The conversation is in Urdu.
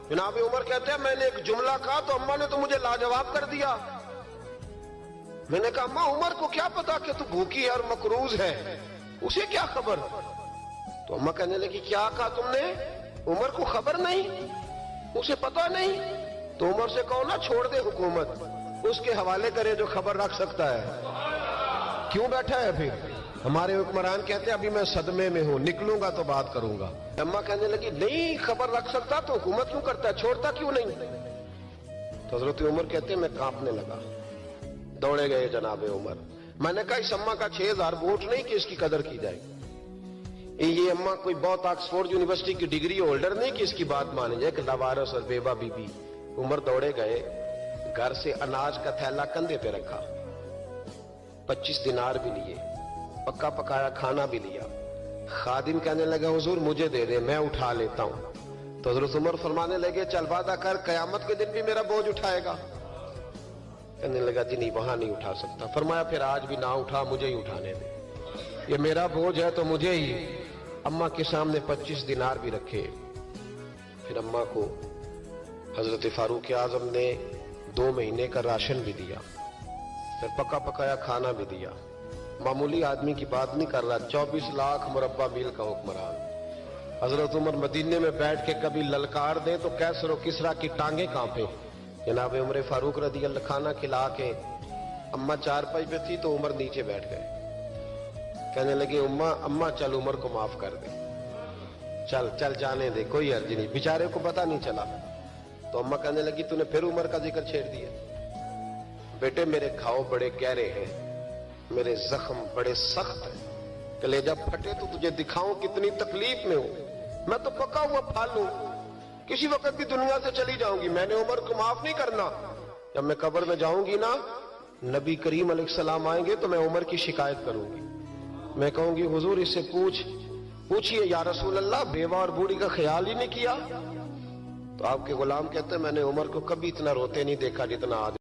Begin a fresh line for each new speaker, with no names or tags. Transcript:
جناب عمر کہتے ہیں میں نے ایک جملہ کہا تو اماں نے تو مجھے لاجواب کر دیا. میں نے کہا اماں عمر کو کیا پتا کہ تو بھوکی ہے اور مقروض ہے, اسے کیا خبر؟ تو اماں کہنے لگی کیا کہا تم نے؟ عمر کو خبر نہیں, اسے پتا نہیں؟ تو عمر سے کہو نا چھوڑ دے حکومت, اس کے حوالے کرے جو خبر رکھ سکتا ہے. کیوں بیٹھا ہے پھر؟ ہمارے حکمران کہتے ہیں ابھی میں صدمے میں ہوں, نکلوں گا تو بات کروں گا. اماں کہنے لگی نہیں خبر رکھ سکتا تو حکومت کیوں کرتا ہے, چھوڑتا کیوں نہیں؟ تو حضرت عمر کہتے ہیں میں کانپنے لگا. دوڑے گئے جناب عمر. میں نے کہا اس اماں کا 6000 ووٹ نہیں کہ اس کی قدر کی جائے. یہ اماں کوئی بہت آکسفورڈ یونیورسٹی کی ڈگری ہولڈر نہیں کہ اس کی بات مانی جائے, کہ لاوارث اور بیوہ بی بی. عمر دوڑے گئے, گھر سے اناج کا تھیلا کندھے پہ رکھا, 25 دینار بھی لیے, پکا پکایا کھانا بھی لیا. خادم کہنے لگا حضور مجھے دے دے میں اٹھا لیتا ہوں. تو حضرت عمر فرمانے لگے چل وعدہ کر قیامت کے دن بھی میرا بوجھ اٹھائے گا. کہنے لگا جی نہیں وہاں نہیں اٹھا سکتا. فرمایا پھر آج بھی نہ اٹھا, مجھے ہی اٹھانے دے, یہ میرا بوجھ ہے تو مجھے ہی. اماں کے سامنے 25 دینار بھی رکھے. پھر اماں کو حضرت فاروق اعظم نے 2 مہینے کا راشن بھی دیا, پھر پکا پکایا کھانا بھی دیا. معمولی آدمی کی بات نہیں کر رہا, 24 لاکھ مربع میل کا حکمران. حضرت عمر مدینے میں بیٹھ کے کبھی للکار دیں تو کیسر و کسریٰ کی ٹانگیں کانپے. جناب عمر فاروق رضی اللہ کھانا کھلا کے, اماں چارپائی پہ تھی تو عمر نیچے بیٹھ گئے. کہنے لگے اماں چل عمر کو معاف کر دے, چل چل جانے دے, کوئی حرج نہیں, بیچارے کو پتہ نہیں چلا. تو اماں کہنے لگی تو نے پھر عمر کا ذکر چھیڑ دیا. بیٹے میرے گھاؤ بڑے گہرے ہیں, میرے زخم بڑے سخت ہیں, کلیجہ پھٹے تو تجھے دکھاؤں کتنی تکلیف میں ہوں. میں تو پکا ہوا پھل ہوں, کسی وقت بھی دنیا سے چلی جاؤں گی. میں نے عمر کو معاف نہیں کرنا. جب میں قبر میں جاؤں گی نا, نبی کریم علیہ السلام آئیں گے تو میں عمر کی شکایت کروں گی. میں کہوں گی حضور اس سے پوچھئے یا رسول اللہ بیوہ اور بوڑھی کا خیال ہی نہیں کیا. تو آپ کے غلام کہتے ہیں میں نے عمر کو کبھی اتنا روتے نہیں دیکھا جتنا آج.